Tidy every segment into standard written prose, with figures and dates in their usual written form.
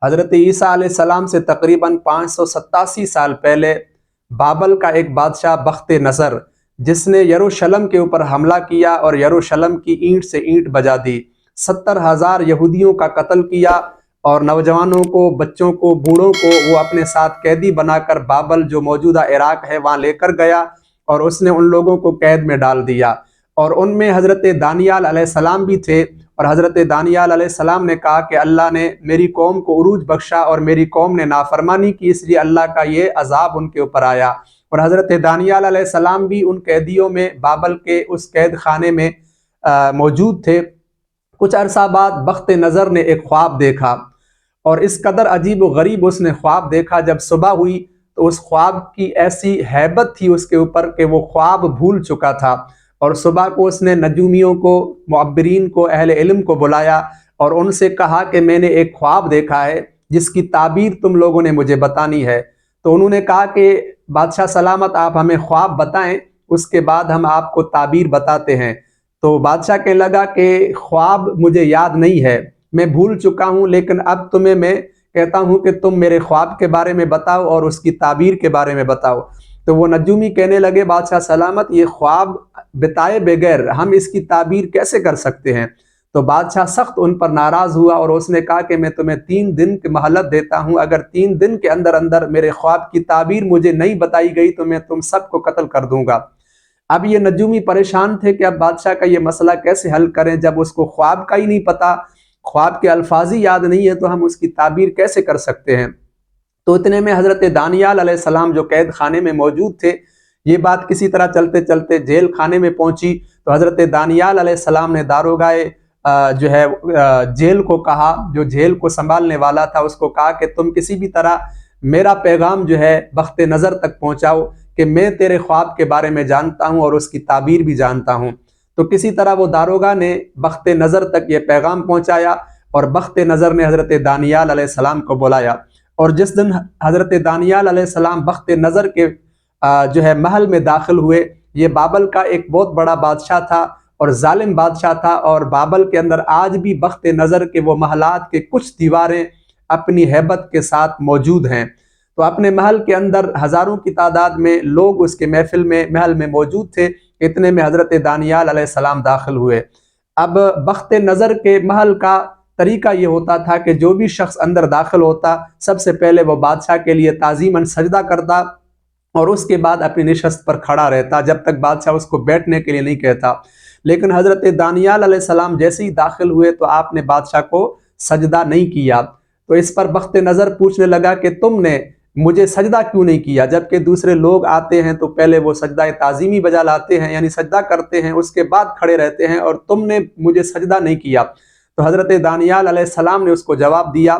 حضرت عیسیٰ علیہ السلام سے تقریباً 587 سال پہلے بابل کا ایک بادشاہ بخت نظر، جس نے یروشلم کے اوپر حملہ کیا اور یروشلم کی اینٹ سے اینٹ بجا دی، 70,000 یہودیوں کا قتل کیا اور نوجوانوں کو، بچوں کو، بوڑھوں کو وہ اپنے ساتھ قیدی بنا کر بابل جو موجودہ عراق ہے وہاں لے کر گیا، اور اس نے ان لوگوں کو قید میں ڈال دیا۔ اور ان میں حضرت دانیال علیہ السلام بھی تھے، اور حضرت دانیال علیہ السلام نے کہا کہ اللہ نے میری قوم کو عروج بخشا اور میری قوم نے نافرمانی کی، اس لیے اللہ کا یہ عذاب ان کے اوپر آیا۔ اور حضرت دانیال علیہ السلام بھی ان قیدیوں میں بابل کے اس قید خانے میں موجود تھے۔ کچھ عرصہ بعد بخت نظر نے ایک خواب دیکھا، اور اس قدر عجیب و غریب اس نے خواب دیکھا، جب صبح ہوئی تو اس خواب کی ایسی ہیبت تھی اس کے اوپر کہ وہ خواب بھول چکا تھا۔ اور صبح کو اس نے نجومیوں کو، معبرین کو، اہل علم کو بلایا اور ان سے کہا کہ میں نے ایک خواب دیکھا ہے جس کی تعبیر تم لوگوں نے مجھے بتانی ہے۔ تو انہوں نے کہا کہ بادشاہ سلامت، آپ ہمیں خواب بتائیں، اس کے بعد ہم آپ کو تعبیر بتاتے ہیں۔ تو بادشاہ کہنے لگا کہ خواب مجھے یاد نہیں ہے، میں بھول چکا ہوں، لیکن اب تمہیں میں کہتا ہوں کہ تم میرے خواب کے بارے میں بتاؤ اور اس کی تعبیر کے بارے میں بتاؤ۔ تو وہ نجومی کہنے لگے بادشاہ سلامت، یہ خواب بتائے بغیر ہم اس کی تعبیر کیسے کر سکتے ہیں؟ تو بادشاہ سخت ان پر ناراض ہوا اور اس نے کہا کہ میں تمہیں 3 دن کی مہلت دیتا ہوں، اگر 3 دن کے اندر اندر میرے خواب کی تعبیر مجھے نہیں بتائی گئی تو میں تم سب کو قتل کر دوں گا۔ اب یہ نجومی پریشان تھے کہ اب بادشاہ کا یہ مسئلہ کیسے حل کریں، جب اس کو خواب کا ہی نہیں پتا، خواب کے الفاظ ہی یاد نہیں ہے، تو ہم اس کی تعبیر کیسے کر سکتے ہیں؟ تو اتنے میں حضرت دانیال علیہ السلام جو قید خانے میں موجود تھے، یہ بات کسی طرح چلتے چلتے جیل خانے میں پہنچی، تو حضرت دانیال علیہ السلام نے داروغائے جو ہے جیل کو کہا، جو جیل کو سنبھالنے والا تھا اس کو کہا کہ تم کسی بھی طرح میرا پیغام جو ہے بخت نظر تک پہنچاؤ کہ میں تیرے خواب کے بارے میں جانتا ہوں اور اس کی تعبیر بھی جانتا ہوں۔ تو کسی طرح وہ داروغہ نے بخت نظر تک یہ پیغام پہنچایا، اور بخت نظر نے حضرت دانیال علیہ السلام کو بلایا۔ اور جس دن حضرت دانیال علیہ السلام بخت نظر کے جو ہے محل میں داخل ہوئے، یہ بابل کا ایک بہت بڑا بادشاہ تھا اور ظالم بادشاہ تھا، اور بابل کے اندر آج بھی بخت نظر کے وہ محلات کے کچھ دیواریں اپنی ہیبت کے ساتھ موجود ہیں۔ تو اپنے محل کے اندر ہزاروں کی تعداد میں لوگ اس کے محل میں موجود تھے۔ اتنے میں حضرت دانیال علیہ السلام داخل ہوئے۔ اب بخت نظر کے محل کا طریقہ یہ ہوتا تھا کہ جو بھی شخص اندر داخل ہوتا، سب سے پہلے وہ بادشاہ کے لیے تعظیماً سجدہ کرتا اور اس کے بعد اپنی نشست پر کھڑا رہتا جب تک بادشاہ اس کو بیٹھنے کے لیے نہیں کہتا۔ لیکن حضرت دانیال علیہ السلام جیسے ہی داخل ہوئے تو آپ نے بادشاہ کو سجدہ نہیں کیا۔ تو اس پر بخت نظر پوچھنے لگا کہ تم نے مجھے سجدہ کیوں نہیں کیا، جبکہ دوسرے لوگ آتے ہیں تو پہلے وہ سجدہ تعظیمی بجا لاتے ہیں، یعنی سجدہ کرتے ہیں، اس کے بعد کھڑے رہتے ہیں، اور تم نے مجھے سجدہ نہیں کیا۔ تو حضرت دانیال علیہ السلام نے اس کو جواب دیا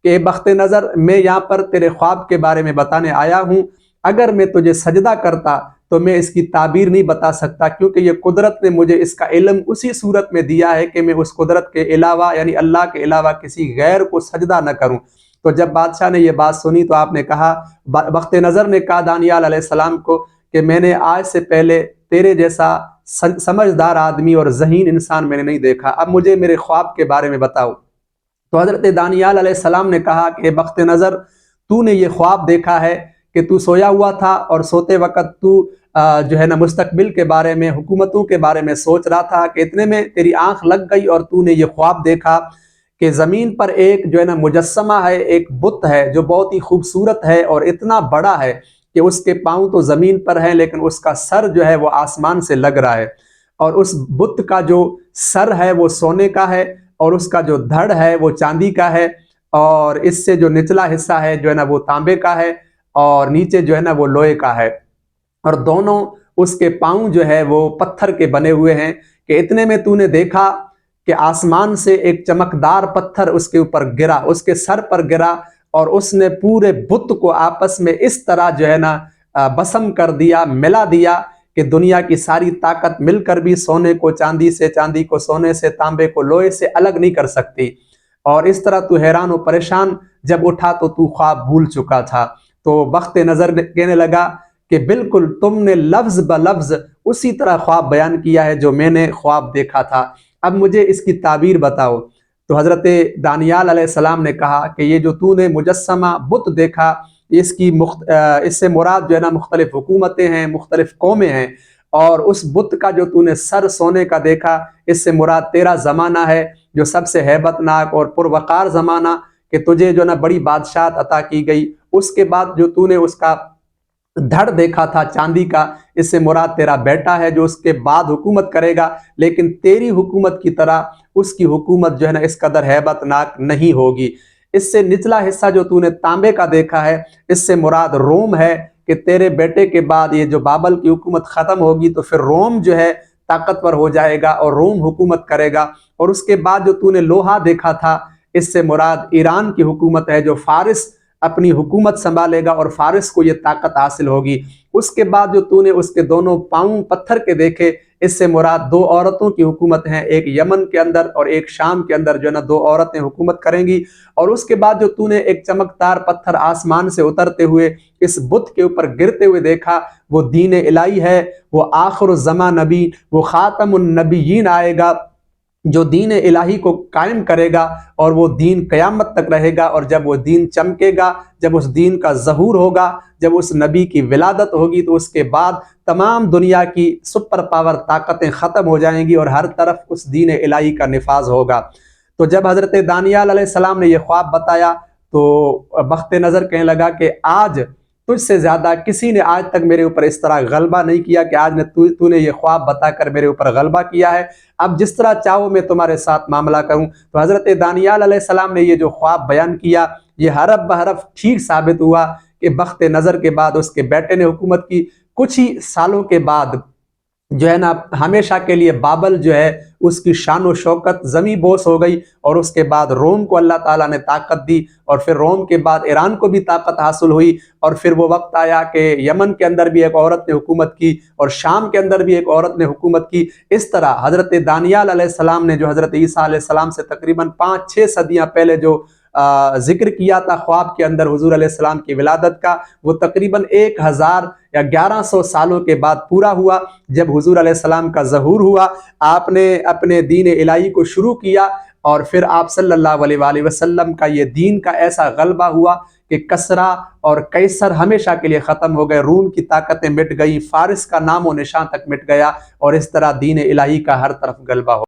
کہ بخت نظر، میں یہاں پر تیرے خواب کے بارے میں بتانے آیا ہوں، اگر میں تجھے سجدہ کرتا تو میں اس کی تعبیر نہیں بتا سکتا، کیونکہ یہ قدرت نے مجھے اس کا علم اسی صورت میں دیا ہے کہ میں اس قدرت کے علاوہ، یعنی اللہ کے علاوہ کسی غیر کو سجدہ نہ کروں۔ تو جب بادشاہ نے یہ بات سنی تو آپ نے کہا، بخت نظر نے کہا دانیال علیہ السلام کو کہ میں نے آج سے پہلے تیرے جیسا سمجھدار آدمی اور ذہین انسان میں نے نہیں دیکھا، اب مجھے میرے خواب کے بارے میں بتاؤ۔ تو حضرت دانیال علیہ السلام نے کہا کہ بخت نظر، تو نے یہ خواب دیکھا ہے کہ تو سویا ہوا تھا اور سوتے وقت تو جو ہے نا مستقبل کے بارے میں، حکومتوں کے بارے میں سوچ رہا تھا، کہ اتنے میں تیری آنکھ لگ گئی اور تو نے یہ خواب دیکھا کہ زمین پر ایک جو ہے نا مجسمہ ہے، ایک بت ہے جو بہت ہی خوبصورت ہے اور اتنا بڑا ہے کہ اس کے پاؤں تو زمین پر ہیں لیکن اس کا سر جو ہے وہ آسمان سے لگ رہا ہے، اور اس بت کا جو سر ہے وہ سونے کا ہے اور اس کا جو دھڑ ہے وہ چاندی کا ہے، اور اس سے جو نچلا حصہ ہے جو ہے نا وہ تانبے کا ہے، اور نیچے جو ہے نا وہ لوہے کا ہے، اور دونوں اس کے پاؤں جو ہے وہ پتھر کے بنے ہوئے ہیں۔ کہ اتنے میں تو نے دیکھا کہ آسمان سے ایک چمکدار پتھر اس کے اوپر گرا، اس کے سر پر گرا، اور اس نے پورے بت کو آپس میں اس طرح جو ہے نا بسم کر دیا، ملا دیا کہ دنیا کی ساری طاقت مل کر بھی سونے کو چاندی سے، چاندی کو سونے سے، تانبے کو لوہے سے الگ نہیں کر سکتی۔ اور اس طرح تو حیران و پریشان جب اٹھا تو خواب بھول چکا تھا۔ تو بخت نظر کہنے لگا کہ بالکل تم نے لفظ بلفظ اسی طرح خواب بیان کیا ہے جو میں نے خواب دیکھا تھا، اب مجھے اس کی تعبیر بتاؤ۔ تو حضرت دانیال علیہ السلام نے کہا کہ یہ جو تو نے مجسمہ بت دیکھا، اس سے مراد جو ہے نا مختلف حکومتیں ہیں، مختلف قومیں ہیں، اور اس بت کا جو تو نے سر سونے کا دیکھا، اس سے مراد تیرا زمانہ ہے جو سب سے ہیبت ناک اور پروقار زمانہ، کہ تجھے جو نا بڑی بادشاہت عطا کی گئی۔ اس کے بعد جو تو نے اس کا دھڑ دیکھا تھا چاندی کا، اس سے مراد تیرا بیٹا ہے جو اس کے بعد حکومت کرے گا، لیکن تیری حکومت کی طرح اس کی حکومت جو ہے نا اس قدر ہیبت ناک نہیں ہوگی۔ اس سے نچلا حصہ جو تو نے تانبے کا دیکھا ہے، اس سے مراد روم ہے، کہ تیرے بیٹے کے بعد یہ جو بابل کی حکومت ختم ہوگی تو پھر روم جو ہے طاقتور ہو جائے گا اور روم حکومت کرے گا۔ اور اس کے بعد جو تو نے لوہا دیکھا تھا، اس سے مراد ایران کی حکومت ہے، جو فارس اپنی حکومت سنبھالے گا اور فارس کو یہ طاقت حاصل ہوگی۔ اس کے بعد جو تو نے اس کے دونوں پاؤں پتھر کے دیکھے، اس سے مراد دو عورتوں کی حکومت ہیں، ایک یمن کے اندر اور ایک شام کے اندر جو ہے نا دو عورتیں حکومت کریں گی۔ اور اس کے بعد جو تو نے ایک چمکدار پتھر آسمان سے اترتے ہوئے اس بت کے اوپر گرتے ہوئے دیکھا، وہ دین الہی ہے، وہ آخر الزمان نبی، وہ خاتم النبیین آئے گا جو دین الہی کو قائم کرے گا، اور وہ دین قیامت تک رہے گا۔ اور جب وہ دین چمکے گا، جب اس دین کا ظہور ہوگا، جب اس نبی کی ولادت ہوگی، تو اس کے بعد تمام دنیا کی سپر پاور طاقتیں ختم ہو جائیں گی اور ہر طرف اس دین الہی کا نفاذ ہوگا۔ تو جب حضرت دانیال علیہ السلام نے یہ خواب بتایا تو بخت نظر کہنے لگا کہ آج تجھ سے زیادہ کسی نے آج تک میرے اوپر اس طرح غلبہ نہیں کیا کہ آج تو نے یہ خواب بتا کر میرے اوپر غلبہ کیا ہے، اب جس طرح چاہو میں تمہارے ساتھ معاملہ کروں۔ تو حضرت دانیال علیہ السلام نے یہ جو خواب بیان کیا، یہ حرف بحرف ٹھیک ثابت ہوا کہ بخت نظر کے بعد اس کے بیٹے نے حکومت کی۔ کچھ ہی سالوں کے بعد جو ہے نا ہمیشہ کے لیے بابل جو ہے اس کی شان و شوکت زمیں بوس ہو گئی، اور اس کے بعد روم کو اللہ تعالیٰ نے طاقت دی، اور پھر روم کے بعد ایران کو بھی طاقت حاصل ہوئی، اور پھر وہ وقت آیا کہ یمن کے اندر بھی ایک عورت نے حکومت کی، اور شام کے اندر بھی ایک عورت نے حکومت کی۔ اس طرح حضرت دانیال علیہ السلام نے جو حضرت عیسیٰ علیہ السلام سے تقریباً 5-6 صدیاں پہلے جو ذکر کیا تھا خواب کے اندر حضور علیہ السلام کی ولادت کا، وہ تقریباً 1000 یا 1100 سالوں کے بعد پورا ہوا، جب حضور علیہ السلام کا ظہور ہوا۔ آپ نے اپنے دین الہی کو شروع کیا، اور پھر آپ صلی اللہ علیہ وآلہ وسلم کا یہ دین کا ایسا غلبہ ہوا کہ کسرا اور قیصر ہمیشہ کے لیے ختم ہو گئے، روم کی طاقتیں مٹ گئی، فارس کا نام و نشان تک مٹ گیا، اور اس طرح دین الہی کا ہر طرف غلبہ ہو